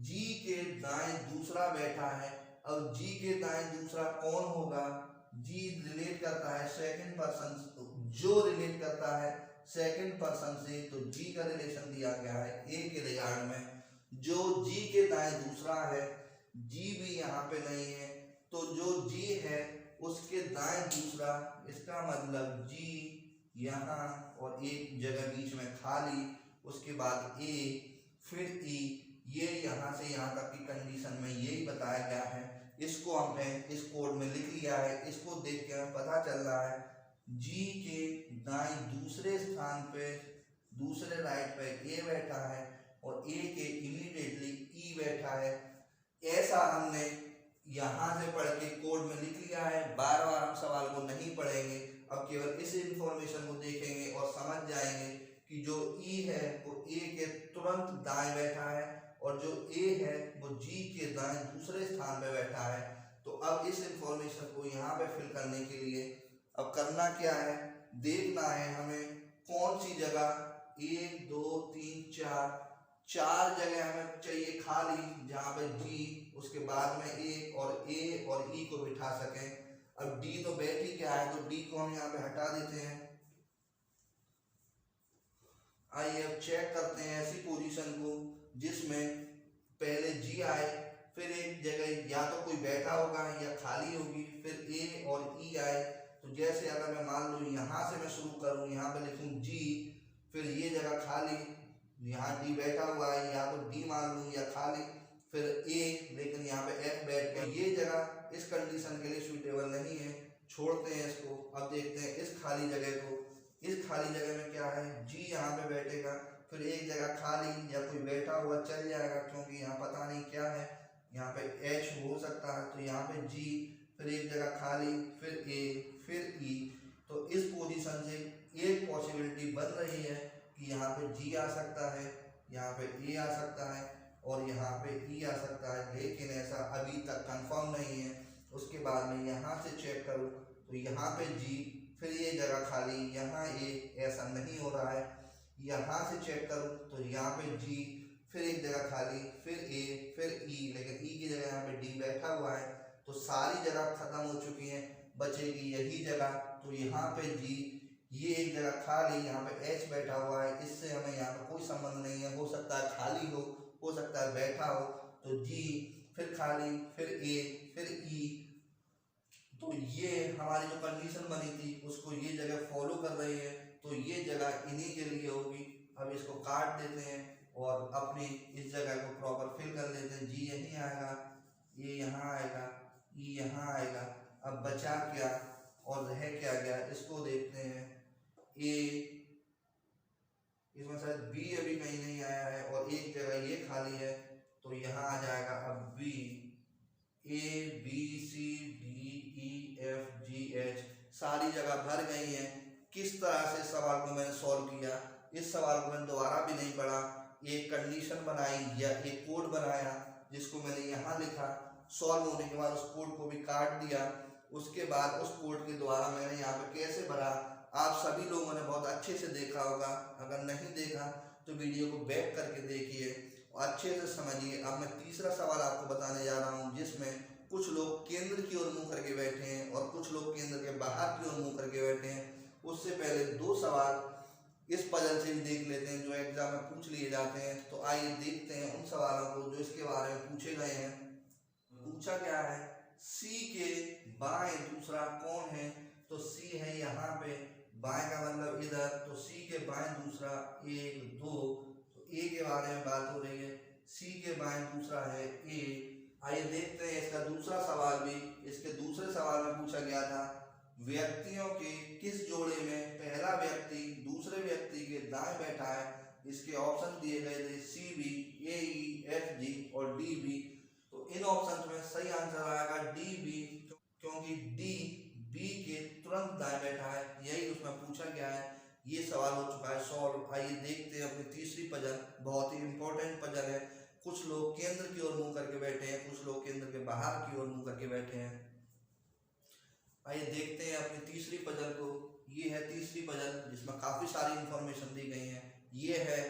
[SPEAKER 1] जी के दाएं दूसरा बैठा है। अब जी के दाएं दूसरा कौन होगा, जी रिलेट करता है सेकंड पर्सन, जो रिलेट करता है सेकंड पर्सन से, तो जी का रिलेशन दिया गया है ए के रिगार्ड में। जो जी के दाएं दूसरा है, जी भी यहाँ पे नहीं है, तो जो जी है उसके दाएं दूसरा, इसका मतलब जी यहाँ और एक जगह बीच में खाली, उसके बाद ए फिर ई, ये यहाँ से यहाँ तक की कंडीशन में यही बताया गया है। इसको हमने इस कोड में लिख लिया है। इसको देख के हमें पता चल रहा है जी के दाएं दूसरे स्थान पे, दूसरे राइट पे ए बैठा है और ए के इमीडिएटली ई बैठा है। ऐसा हमने यहाँ से पढ़ के कोड में लिख लिया है। बार बार हम सवाल को नहीं पढ़ेंगे, अब केवल इस इंफॉर्मेशन को देखेंगे और समझ जाएंगे कि जो ई है वो ए के तुरंत दाएं बैठा है और जो ए है वो जी के दाएं दूसरे स्थान पे बैठा है। तो अब इस इंफॉर्मेशन को यहाँ पे फिल करने के लिए अब करना क्या है, देखना है हमें कौन सी जगह 1 2 3 4 जगह हमें चाहिए खाली, जहाँ पे जी उसके बाद में ए और ई को बिठा सकें। अब डी तो बैठ ही क्या है, तो डी को हम यहाँ पे हटा देते हैं। आइए अब चेक करते हैं ऐसी पोजीशन को जिसमें पहले जी आए, फिर एक जगह या तो कोई बैठा होगा या खाली होगी, फिर ए और ई आए। तो जैसे अगर मैं मान लूँ यहाँ से मैं शुरू करूँ, यहाँ पे लिखूँ जी, फिर ये जगह खाली, यहाँ डी बैठा हुआ है, या तो डी मान लूँ या खाली, फिर ए, लेकिन यहाँ पे एफ बैठ गया। ये जगह इस कंडीशन के लिए सूटेबल नहीं है, छोड़ते हैं इसको। अब देखते हैं इस खाली जगह को। इस खाली जगह में क्या है, जी यहाँ पे बैठेगा, फिर एक जगह खाली या कोई बैठा हुआ चल जाएगा, क्योंकि यहाँ पता नहीं क्या है, यहाँ पे एच हो सकता है, तो यहाँ पे जी, फिर एक जगह खाली, फिर ए, फिर ई। तो इस पोजीशन से एक पॉसिबिलिटी बन रही है कि यहाँ पे जी आ सकता है, यहाँ पे ए आ सकता है और यहाँ पे ई आ सकता है, लेकिन ऐसा अभी तक कंफर्म नहीं है। उसके बाद में यहाँ से चेक करूँ तो यहाँ पे जी, फिर ये जगह खाली, यहाँ ए, ऐसा नहीं हो रहा है। यहाँ से चेक करूँ तो यहाँ पे जी, फिर एक जगह खाली, फिर ए, फिर ई, लेकिन ई की जगह यहाँ पे डी बैठा हुआ है। तो सारी जगह खत्म हो चुकी हैं, बचेगी यही जगह। तो यहाँ पे जी, ये एक जगह खाली, यहाँ पे एच बैठा हुआ है, इससे हमें यहाँ पे कोई संबंध नहीं है। हो सकता है खाली हो सकता है बैठा हो। तो जी, फिर खाली, फिर ए, फिर ई। तो ये हमारी जो कंडीशन बनी थी उसको ये जगह फॉलो कर रही है, तो ये जगह इन्हीं के लिए होगी। अब इसको काट देते हैं और अपनी इस जगह को प्रॉपर फिल कर लेते हैं। जी यहीं आएगा, ये यहाँ आएगा, ई यहाँ आएगा। अब बचा क्या और रह क्या गया, इसको देखते हैं। ए, इसमें शायद बी अभी कहीं नहीं आया है और एक जगह ये खाली है, तो यहाँ आ जाएगा अब B. A B C D E F G H सारी जगह भर गई हैं। किस तरह से सवाल को मैंने सॉल्व किया, इस सवाल को मैंने दोबारा भी नहीं पढ़ा, एक कंडीशन बनाई या एक कोड बनाया जिसको मैंने यहाँ लिखा। सॉल्व होने के बाद उस कोड को भी काट दिया, उसके बाद उस कोड के द्वारा मैंने यहाँ पे कैसे भरा, आप सभी लोगों ने बहुत अच्छे से देखा होगा। अगर नहीं देखा तो वीडियो को बैक करके देखिए और अच्छे से समझिए। अब मैं तीसरा सवाल आपको बताने जा रहा हूँ, जिसमें कुछ लोग केंद्र की ओर मुंह करके बैठे हैं और कुछ लोग केंद्र के बाहर की ओर मुंह करके बैठे हैं। उससे पहले 2 सवाल इस पजल से भी देख लेते हैं जो एग्जाम में पूछ लिए जाते हैं। तो आइए देखते हैं उन सवालों को जो इसके बारे में पूछे गए हैं। पूछा क्या है, सी के बाएं दूसरा कौन है, तो सी है यहाँ पे, बाएं का मतलब इधर, तो सी के बाएं दूसरा 1 2, तो ए के बारे में बात हो रही है। सी के बाएं दूसरा है ए। आइए देखते हैं इसका दूसरा सवाल भी। इसके दूसरे सवाल में पूछा गया था, व्यक्तियों के किस जोड़े में पहला व्यक्ति दूसरे व्यक्ति के दाएं बैठा है। इसके ऑप्शन दिए गए थे सी बी, ए ई, एफ जी और डी बी। तो इन ऑप्शन में सही आंसर आएगा डी बी, क्योंकि डी बी के तुरंत दाएं बैठा है, यही उसमें पूछा गया है। ये सवाल हो चुका है सॉल्व। आइए देखते हैं अपनी तीसरी पजल, बहुत ही इंपॉर्टेंट पजल है। कुछ लोग केंद्र की ओर मुंह करके बैठे हैं, कुछ लोग केंद्र के बाहर की ओर मुंह करके बैठे हैं। आइए देखते हैं अपनी तीसरी पजल को। ये है तीसरी पजल जिसमें काफ़ी सारी इंफॉर्मेशन दी गई है। ये है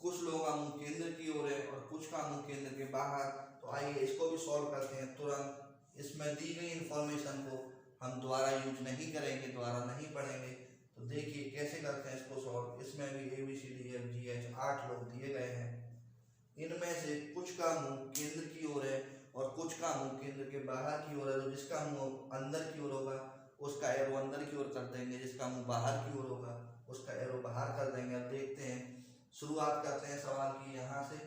[SPEAKER 1] कुछ लोगों का मुंह केंद्र की ओर है और कुछ का मुंह केंद्र के बाहर। तो आइए इसको भी सॉल्व करते हैं तुरंत। इसमें दी गई इंफॉर्मेशन को हम दोबारा यूज नहीं करेंगे, दोबारा नहीं पढ़ेंगे। तो देखिए कैसे करते हैं इसको सॉल्व। इसमें भी ABCDEFGH 8 लोग दिए गए हैं। इनमें से कुछ का मुंह केंद्र की ओर है और कुछ का मुंह केंद्र के बाहर की ओर है। तो जिसका मुंह अंदर की ओर होगा उसका एरो अंदर की ओर कर देंगे, जिसका मुंह बाहर की ओर होगा उसका एरो बाहर कर देंगे। अब देखते हैं, शुरुआत करते हैं सवाल की यहाँ से।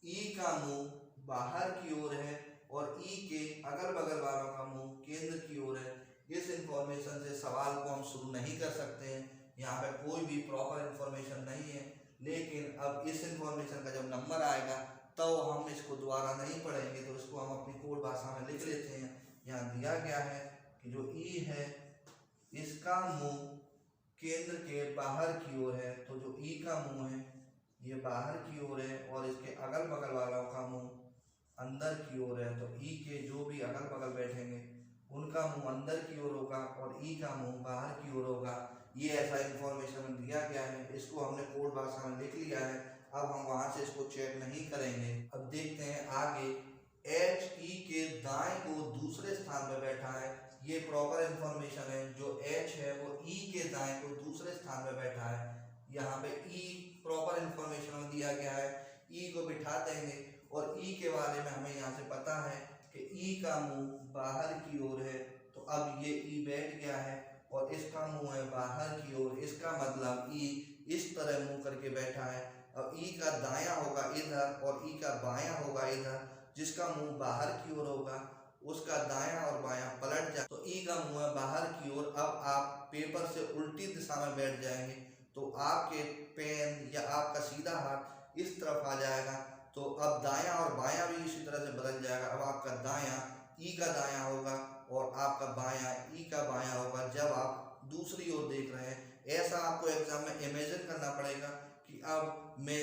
[SPEAKER 1] ई का मुंह बाहर की ओर है और ई के अगल बगल वालों का मुंह केंद्र की ओर है। इस इंफॉर्मेशन से सवाल को हम शुरू नहीं कर सकते हैं। यहाँ पे कोई भी प्रॉपर इंफॉर्मेशन नहीं है। लेकिन अब इस इंफॉर्मेशन का जब नंबर आएगा तो हम इसको दोबारा नहीं पढ़ेंगे, तो इसको हम अपनी कोड भाषा में लिख लेते हैं। यहाँ दिया गया है कि जो ई है इसका मुंह केंद्र के बाहर की ओर है। तो जो ई का मुंह है ये बाहर की ओर है और इसके अगल बगल वालों का मुंह अंदर की ओर है। तो ई के जो भी अगल बगल बैठेंगे उनका मुंह अंदर की ओर होगा और ई का मुंह बाहर की ओर होगा। ये ऐसा इंफॉर्मेशन दिया गया है। इसको हमने कोड भाषा में लिख लिया है। अब हम वहां से इसको चेक नहीं करेंगे। अब देखते हैं आगे। एच ई के दाएं को दूसरे स्थान पर बैठा है। ये प्रॉपर इंफॉर्मेशन है। जो एच है वो ई के दाएं को दूसरे स्थान पर बैठा है। यहाँ पे ई प्रॉपर इंफॉर्मेशन में दिया गया है। ई को बिठा देंगे और ई के बारे में हमें यहाँ से पता है कि ई का मुंह बाहर की ओर है। तो अब ये ई बैठ गया है और इसका मुंह है बाहर की ओर। इसका मतलब ई इस तरह मुंह करके बैठा है। अब ई का दायां होगा इधर और ई का बायां होगा इधर। जिसका मुंह बाहर की ओर होगा उसका दायां और बायां पलट जाए। तो ई का मुंह है बाहर की ओर। अब आप पेपर से उल्टी दिशा में बैठ जाएंगे तो आपके पेन या आपका सीधा हाथ इस तरफ आ जाएगा। तो अब दायां और बायां भी इसी तरह से बदल जाएगा। अब आपका दायां ई का दायां होगा और आपका बायां ई का बायां होगा जब आप दूसरी ओर देख रहे हैं। ऐसा आपको एग्जाम में इमेजिन करना पड़ेगा कि अब मैं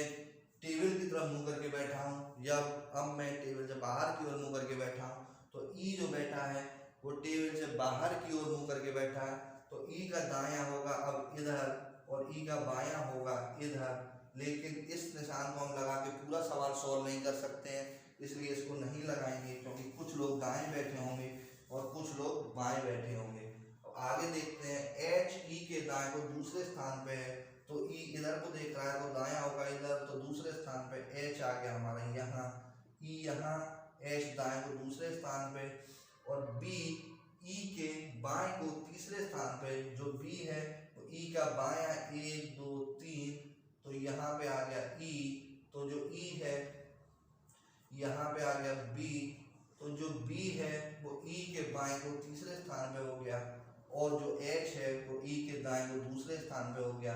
[SPEAKER 1] टेबल की तरफ मुंह करके बैठा हूँ, जब अब मैं टेबल से बाहर की ओर मुंह करके बैठा हूँ। तो ई जो बैठा है वो टेबल से बाहर की ओर मुंह करके बैठा है। तो ई का दायां होगा अब इधर और ई का बायां होगा इधर। लेकिन इस निशान को हम लगा के पूरा सवाल सॉल्व नहीं कर सकते हैं, इसलिए इसको नहीं लगाएंगे क्योंकि कुछ लोग दाएं बैठे होंगे और कुछ लोग बाएं बैठे होंगे। अब आगे देखते हैं। एच ई के दाएं को दूसरे स्थान पे है। तो ई इधर को देख रहा है तो दायां होगा इधर। तो दूसरे स्थान पे एच आ गया हमारा यहाँ। ई यहाँ, एच दाएं को दूसरे स्थान पे और बी ई के बाएं को तीसरे स्थान पे। जो बी है वो ई का बायां 1 2 3। तो यहाँ पे आ गया ई। तो जो ई है यहाँ पे आ गया बी। तो जो बी है वो ई के बाएं को तीसरे स्थान पे हो गया और जो एच है वो ई के दाएं को दूसरे स्थान पे हो गया।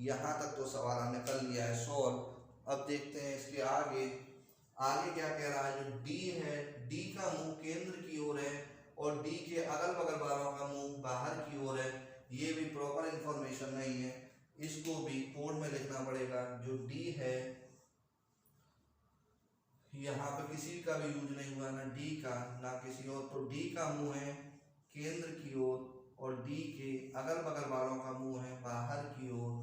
[SPEAKER 1] यहाँ तक तो सवाल हमने कर लिया है सॉल्व। अब देखते हैं इसके आगे। आगे क्या कह रहा है। जो डी है, डी का मुंह केंद्र की ओर है और डी के अगल बगल वालों का मुंह बाहर की ओर है। ये भी प्रॉपर इंफॉर्मेशन नहीं है, इसको भी कोड में लिखना पड़ेगा। जो डी है यहाँ पे किसी का भी यूज नहीं हुआ, ना डी का ना किसी और। तो डी का मुंह है केंद्र की ओर और डी के अगल बगल वालों का मुंह है बाहर की ओर।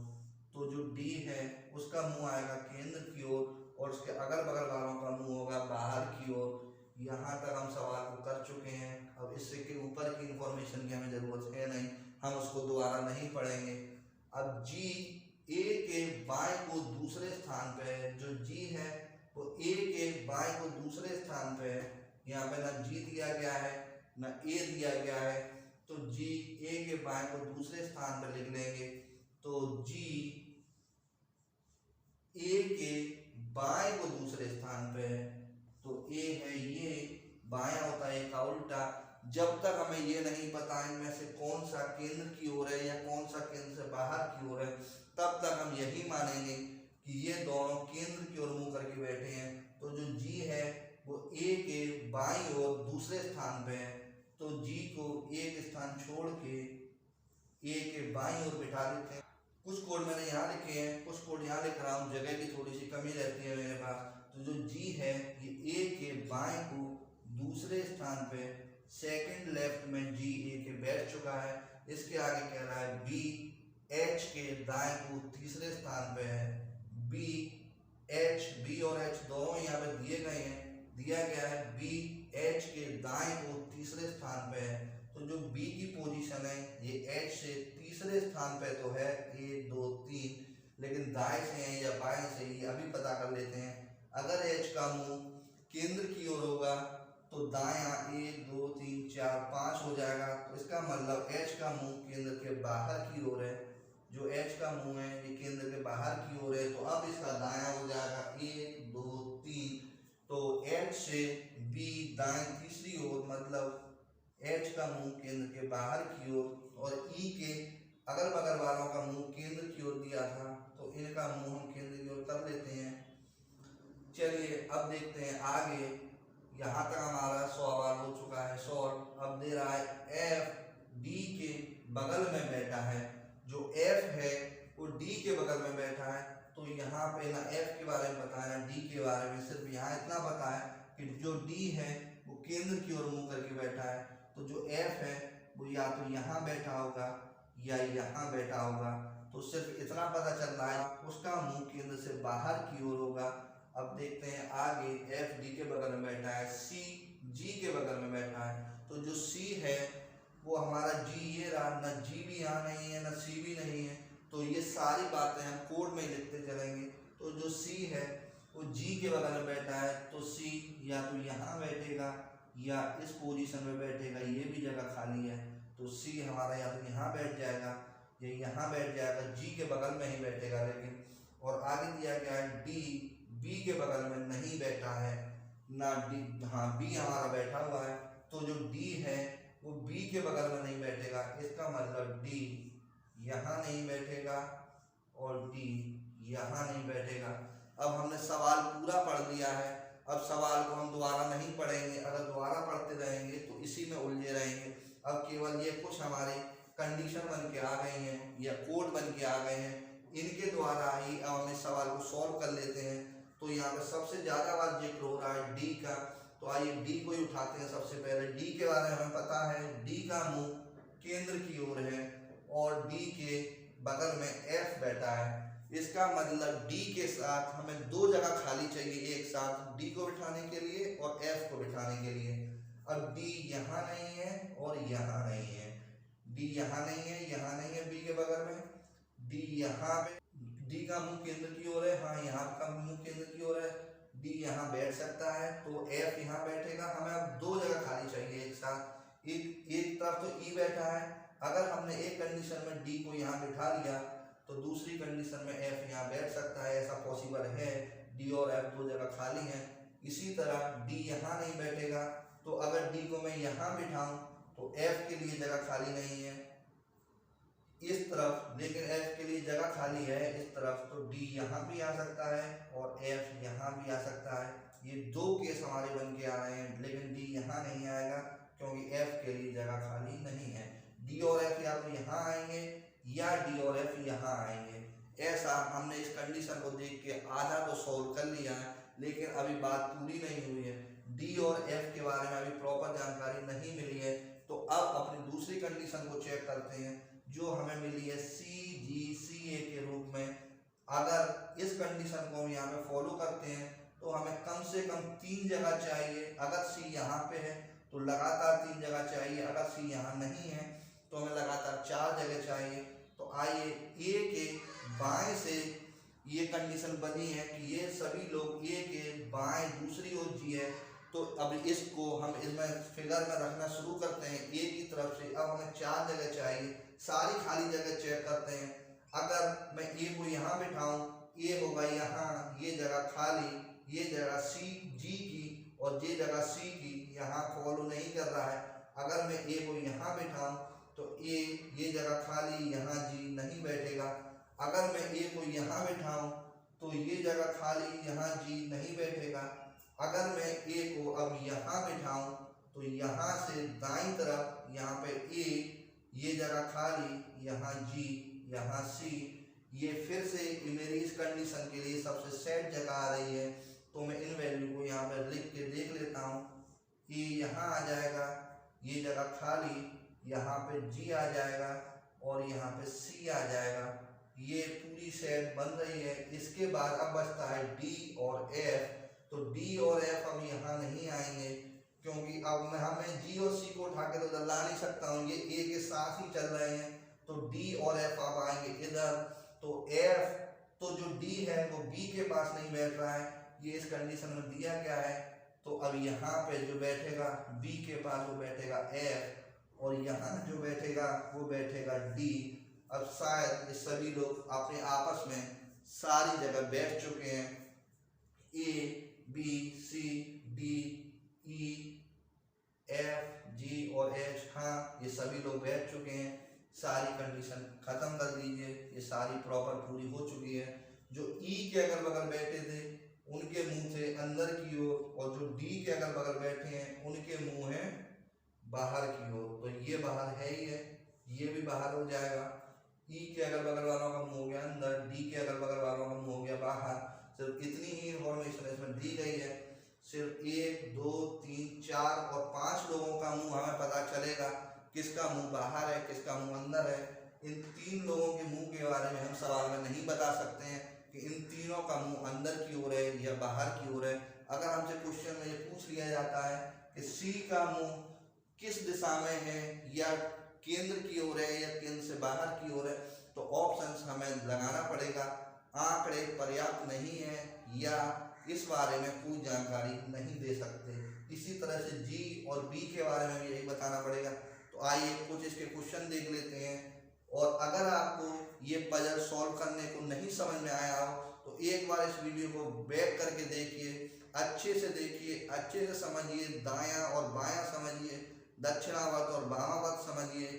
[SPEAKER 1] तो जो डी है उसका मुंह आएगा केंद्र की ओर और उसके अगल बगल वालों का मुंह होगा बाहर की ओर। यहाँ तक हम सवाल को कर चुके हैं। अब इससे के ऊपर की इंफॉर्मेशन की हमें ज़रूरत है नहीं, हम उसको दोबारा नहीं पढ़ेंगे। अब जी ए के बाएं को दूसरे स्थान पे है। जो जी है वो ए के बाएं को दूसरे स्थान पे है। यहाँ पे ना जी दिया गया है ना ए दिया गया है। तो जी ए के बाएं को दूसरे स्थान पे लिख लेंगे। तो जी ए के बाएं को दूसरे स्थान पे है। तो ए है ये, बायां होता है का उल्टा। जब तक हमें ये नहीं पता इनमें से कौन सा केंद्र की ओर है या कौन सा केंद्र से बाहर की ओर है, तब तक हम यही मानेंगे कि ये दोनों केंद्र की ओर मुंह करके बैठे हैं। तो जो जी है वो ए के बाईं ओर दूसरे स्थान पे है। तो जी को एक स्थान छोड़ के ए के बाईं ओर बिठा देते हैं। कुछ कोड मैंने यहाँ लिखे हैं, कुछ कोड यहाँ लिख रहा हूँ, जगह की थोड़ी सी कमी रहती है मेरे पास। तो जो जी है ये ए के बाएं को दूसरे स्थान पे सेकंड लेफ्ट में जी ए के बैठ चुका है। इसके आगे कह रहा है बी एच के दाएं को तीसरे स्थान पे है। बी और एच दोनों यहाँ पे दिए गए हैं, दिया गया है बी एच के दाएं को तीसरे स्थान पे है। तो जो बी की पोजीशन है ये एच से तीसरे स्थान पे तो है 1 2 3, लेकिन दाएं से है या बाएं से ये अभी पता कर लेते हैं। अगर एच का मुंह केंद्र की ओर होगा तो दायां 1 2 3 4 5 हो जाएगा। तो इसका मतलब एच का मुंह केंद्र के बाहर की ओर है। जो एच का मुंह है ये केंद्र के बाहर की ओर है, तो अब इसका दायां हो जाएगा 1 2 3। तो एच से बी दाएं तीसरी ओर, मतलब एच का मुंह केंद्र के बाहर की ओर, और ई के अगल बगल वालों का मुंह केंद्र की ओर दिया था, तो इनका मुंह हम केंद्र की ओर कर लेते हैं। चलिए अब देखते हैं आगे। यहाँ तक हमारा सवाल हो चुका है सॉल्व। अब दे रहा है एफ डी के बगल में बैठा है। जो एफ है वो डी के बगल में बैठा है। तो यहाँ पे ना एफ के बारे में बताया ना डी के बारे में, सिर्फ यहाँ इतना बताया कि जो डी है वो केंद्र की ओर मुंह करके बैठा है। तो जो एफ है वो या तो यहाँ बैठा होगा या यहाँ बैठा होगा। तो सिर्फ इतना पता चल रहा है उसका मुंह केंद्र से बाहर की ओर होगा। अब देखते हैं आगे। एफ डी के बगल में बैठा है, सी जी के बगल में बैठा है। तो जो सी है वो हमारा जी ये रहा, ना जी भी यहाँ नहीं है ना सी भी नहीं है। तो ये सारी बातें हम कोड में लिखते चलेंगे। तो जो सी है वो जी के बगल में बैठा है, तो सी या तो यहाँ बैठेगा या इस पोजीशन में बैठेगा, ये भी जगह खाली है। तो सी हमारा या तो यहाँ बैठ जाएगा या यहाँ बैठ जाएगा, जी के बगल में ही बैठेगा लेकिन। और आगे दिया गया है डी बी के बगल में नहीं बैठा है ना डी, हाँ बी हमारा बैठा हुआ है। तो जो डी है वो बी के बगल में नहीं बैठेगा। इसका मतलब डी यहाँ नहीं बैठेगा और डी यहाँ नहीं बैठेगा। अब हमने सवाल पूरा पढ़ लिया है। अब सवाल को हम दोबारा नहीं पढ़ेंगे। अगर दोबारा पढ़ते रहेंगे तो इसी में उलझे रहेंगे। अब केवल ये कुछ हमारे कंडीशन बन के आ गए हैं या कोड बन के आ गए हैं, इनके द्वारा ही अब हम इस सवाल को सॉल्व कर लेते हैं। तो यहाँ पे सबसे ज़्यादा बार जिक्र हो रहा है डी का, तो आइए डी को ही उठाते हैं। सबसे पहले डी के बारे में हमें पता है, डी का मुंह केंद्र की ओर है और डी के बगल में एफ बैठा है। इसका मतलब डी के साथ हमें दो जगह खाली चाहिए एक साथ, डी को बिठाने के लिए और एफ को बिठाने के लिए। अब डी यहाँ नहीं है और यहाँ नहीं है, डी यहाँ नहीं है, यहाँ नहीं है बी के बगल में, डी यहाँ पे, डी का मुंह केंद्र की ओर है, हाँ यहाँ का मुंह केंद्र की ओर है, डी यहाँ बैठ सकता है तो एफ यहाँ बैठेगा। हमें अब दो जगह खाली चाहिए एक साथ। एक तरफ तो ई बैठा है, अगर हमने एक कंडीशन में डी को यहाँ बिठा लिया तो दूसरी कंडीशन में एफ यहाँ बैठ सकता है, ऐसा पॉसिबल है। डी और एफ दो जगह खाली हैं। इसी तरह डी यहाँ नहीं बैठेगा, तो अगर डी को मैं यहाँ बिठाऊं तो एफ के लिए जगह खाली नहीं है इस तरफ, लेकिन एफ के लिए जगह खाली है इस तरफ। तो डी यहाँ भी आ सकता है और एफ यहाँ भी आ सकता है। ये दो केस हमारे बन के आ रहे हैं, लेकिन डी यहाँ नहीं आएगा क्योंकि एफ के लिए जगह खाली नहीं है। डी और एफ या तो यहाँ आएंगे या डी और एफ यहाँ आएंगे। ऐसा हमने इस कंडीशन को देख के आधा तो सॉल्व कर लिया है, लेकिन अभी बात पूरी नहीं हुई है। डी और एफ के बारे में अभी प्रॉपर जानकारी नहीं मिली है। तो अब अपनी दूसरी कंडीशन को चेक करते हैं जो हमें मिली है सी जी सी ए के रूप में। अगर इस कंडीशन को हम यहाँ पे फॉलो करते हैं तो हमें कम से कम 3 जगह चाहिए। अगर सी यहाँ पे है तो लगातार 3 जगह चाहिए, अगर सी यहाँ नहीं है तो हमें लगातार 4 जगह चाहिए। तो आइए ए के बाएं से ये कंडीशन बनी है कि ये सभी लोग ए के बाएं दूसरी ओर जी है। तो अब इसको हम इसमें फिगर में रखना शुरू करते हैं ए की तरफ से। अब हमें 4 जगह चाहिए, सारी खाली जगह चेक करते हैं। अगर मैं ए को यहाँ बिठाऊं, ए होगा यहाँ, ये जगह खाली, ये जगह सी जी की और ये जगह सी की, यहाँ फॉलो नहीं कर रहा है। अगर मैं ए को यहाँ बिठाऊं तो ए ये जगह खाली, यहाँ जी नहीं बैठेगा। अगर मैं ए को यहाँ बिठाऊं तो ये जगह खाली, यहाँ जी नहीं बैठेगा। अगर मैं ए को अब यहाँ बिठाऊं तो यहाँ से दाईं तरफ यहाँ पे ए, ये जगह खाली, यहाँ जी, यहाँ सी, ये फिर से मेरी इस कंडीशन के लिए सबसे सेट जगह आ रही है। तो मैं इन वैल्यू को यहाँ पर लिख के देख लेता हूँ। ए यहाँ आ जाएगा, ये जगह खाली, यहाँ पे G आ जाएगा और यहाँ पे C आ जाएगा। ये पूरी सेट बन रही है। इसके बाद अब बचता है D और F। तो D और F अब यहाँ नहीं आएंगे क्योंकि अब हमें G और C को उठा के तो इधर ला नहीं सकता हूँ, ये A के साथ ही चल रहे हैं। तो D और F अब आएंगे इधर। तो F तो जो D है वो B के पास नहीं बैठ रहा है, ये इस कंडीशन में दिया गया है। तो अब यहाँ पे जो बैठेगा B के पास वो बैठेगा F और यहाँ जो बैठेगा वो बैठेगा D। अब शायद ये सभी लोग अपने आपस में सारी जगह बैठ चुके हैं, A B C D E F G और H। हाँ, ये सभी लोग बैठ चुके हैं। सारी कंडीशन खत्म कर दीजिए, ये सारी प्रॉपर पूरी हो चुकी है। जो E के अगल बगल बैठे थे उनके मुंह थे अंदर की ओर और जो D के अगल बगल बैठे हैं उनके मुंह है बाहर की ओर। तो ये बाहर है ही है, ये भी बाहर हो जाएगा। E के अगल बगल वालों का मुंह हो गया अंदर, D के अगल बगल वालों का मुंह हो गया बाहर। सिर्फ इतनी ही इंफॉर्मेशन इसमें दी गई है। सिर्फ 1 2 3 4 और 5 लोगों का मुंह हमें पता चलेगा, किसका मुंह बाहर है किसका मुंह अंदर है। इन 3 लोगों के मुंह के बारे में हम सवाल में नहीं बता सकते हैं कि इन तीनों का मुंह अंदर की ओर है या बाहर की ओर है। अगर हमसे क्वेश्चन में ये पूछ लिया जाता है कि C का मुंह किस दिशा में है, या केंद्र की ओर है या केंद्र से बाहर की ओर है, तो ऑप्शंस हमें लगाना पड़ेगा। आंकड़े पर्याप्त नहीं है या इस बारे में कोई जानकारी नहीं दे सकते। इसी तरह से G और B के बारे में भी यही बताना पड़ेगा। तो आइए कुछ इसके क्वेश्चन देख लेते हैं। और अगर आपको ये पजल सॉल्व करने को नहीं समझ में आया हो तो एक बार इस वीडियो को बैक करके देखिए, अच्छे से देखिए, अच्छे से समझिए, दायां और बायां समझिए, दक्षिणावर्त और वामावर्त समझिए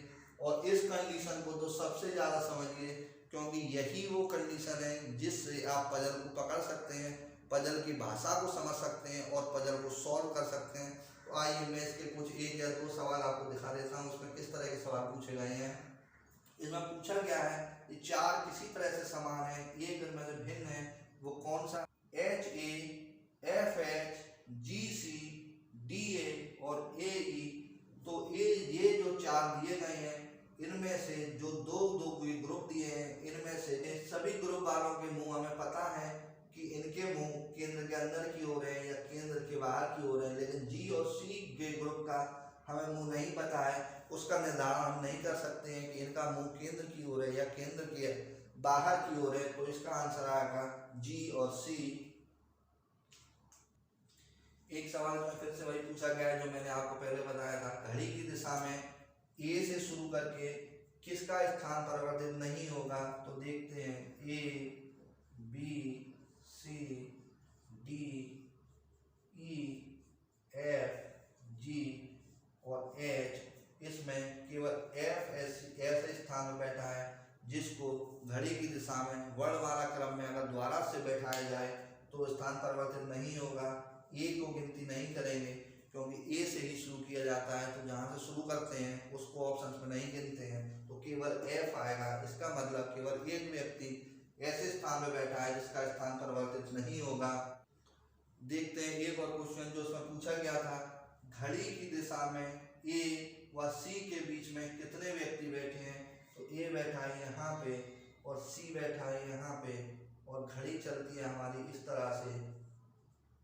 [SPEAKER 1] और इस कंडीशन को तो सबसे ज़्यादा समझिए क्योंकि यही वो कंडीशन है जिससे आप पजल को पकड़ सकते हैं, पजल की भाषा को समझ सकते हैं और पजल को सॉल्व कर सकते हैं। तो आइए मैं इसके कुछ 1 या 2 सवाल आपको दिखा देता हूँ, उसमें किस तरह के सवाल पूछे गए हैं। इसमें पूछा गया है ये 4 किसी तरह से समान है, एक इनमें से भिन्न है, वो कौन सा? HA FH GC DA और AE। तो ये जो 4 दिए गए हैं इनमें से जो दो ग्रुप दिए हैं इनमें से सभी ग्रुप वालों के मुंह हमें पता है कि इनके मुंह केंद्र के अंदर की ओर है या केंद्र के बाहर की ओर है, लेकिन G और C के ग्रुप का हमें मुंह नहीं पता है, उसका निर्धारण हम नहीं कर सकते हैं कि इनका मुंह केंद्र की ओर है या केंद्र के बाहर की ओर है। तो इसका आंसर आएगा G और C। एक सवाल में फिर से वही पूछा गया है जो मैंने आपको पहले बताया था, घड़ी की दिशा में A से शुरू करके किसका स्थान परिवर्तित नहीं होगा। तो देखते हैं A B C D E F G और H। इसमें केवल F ऐसे स्थान में बैठा है जिसको घड़ी की दिशा में वर्णमाला क्रम में अगर द्वारा से बैठाया जाए तो स्थान परिवर्तित नहीं होगा। A को गिनती नहीं करेंगे क्योंकि A से ही शुरू किया जाता है, तो जहाँ से शुरू करते हैं उसको ऑप्शन में नहीं गिनते हैं, तो केवल F आएगा। इसका मतलब केवल एक व्यक्ति ऐसे स्थान में बैठा है जिसका स्थान परिवर्तित नहीं होगा। देखते हैं एक और क्वेश्चन जो उसमें पूछा गया था, घड़ी की दिशा में A व C के बीच में कितने व्यक्ति बैठे हैं। तो A बैठा है यहाँ पे और C बैठा है यहाँ पे और घड़ी चलती है हमारी इस तरह से।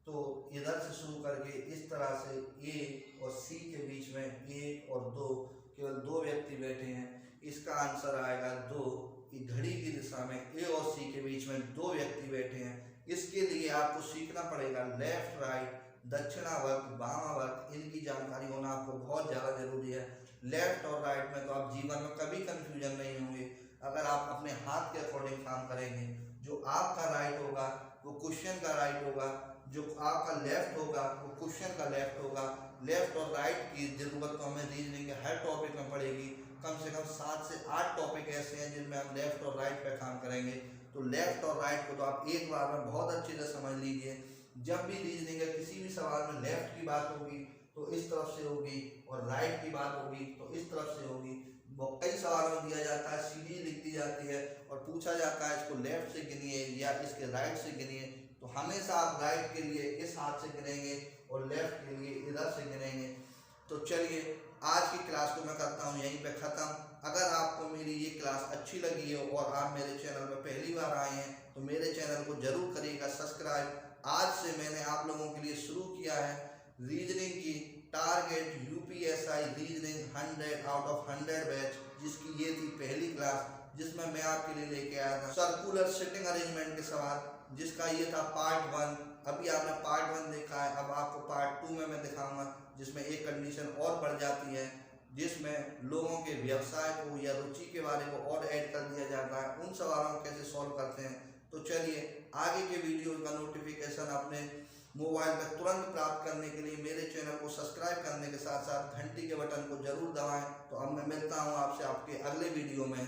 [SPEAKER 1] तो इधर से शुरू करके इस तरह से A और C के बीच में 1 और 2 केवल 2 व्यक्ति बैठे हैं। इसका आंसर आएगा 2 कि घड़ी की दिशा में A और C के बीच में 2 व्यक्ति बैठे हैं। इसके लिए आपको सीखना पड़ेगा लेफ्ट राइट, दक्षिणावर्त, वामावर्त, इनकी जानकारी होना आपको बहुत ज़्यादा जरूरी है। लेफ्ट और राइट में तो आप जीवन में कभी कंफ्यूजन नहीं होंगे अगर आप अपने हाथ के अकॉर्डिंग काम करेंगे। जो आपका राइट होगा वो क्वेश्चन का राइट होगा, जो आपका लेफ्ट होगा वो क्वेश्चन का लेफ्ट होगा। लेफ्ट और राइट की जरूरत तो हमें रीजनिंग के हर टॉपिक में पड़ेगी। कम से कम 7 से 8 टॉपिक ऐसे हैं जिनमें हम लेफ्ट और राइट पे काम करेंगे। तो लेफ्ट और राइट को तो आप एक बार में बहुत अच्छे से समझ लीजिए। जब भी रीजनिंग के किसी भी सवाल में लेफ्ट की बात होगी तो इस तरफ से होगी और राइट की बात होगी तो इस तरफ से होगी। कई सवालों में दिया जाता है सीढ़ी लिख दी जाती है और पूछा जाता है इसको लेफ्ट से गिनिए या इसके राइट से गिनिए, तो हमेशा आप राइट के लिए इस हाथ से गिनेंगे और लेफ्ट के लिए इधर से गिनेंगे। तो चलिए आज की क्लास को मैं करता हूँ यहीं पे ख़त्म। अगर आपको मेरी ये क्लास अच्छी लगी है और आप मेरे चैनल पर पहली बार आए हैं तो मेरे चैनल को जरूर करिएगा सब्सक्राइब। आज से मैंने आप लोगों के लिए शुरू किया है रीजनिंग की target UPSI reasoning 100 out of 100 batch, जिसकी ये थी पहली क्लास, जिसमें मैं आपके लिए लेके आया था सर्कुलर सिटिंग अरेंजमेंट के सवाल, जिसका ये था पार्ट 1। अभी आपने पार्ट 1 देखा है, अब आपको पार्ट 2 में मैं दिखाऊंगा, जिसमें एक कंडीशन और बढ़ जाती है, जिसमें लोगों के व्यवसाय को या रुचि के बारे को और ऐड कर दिया जाता है। उन सवालों को कैसे सॉल्व करते हैं, तो चलिए आगे के वीडियो का नोटिफिकेशन अपने मोबाइल पर तुरंत प्राप्त करने के लिए मेरे चैनल को सब्सक्राइब करने के साथ साथ घंटी के बटन को जरूर दबाएं। तो अब मैं मिलता हूं आपसे आपके अगले वीडियो में।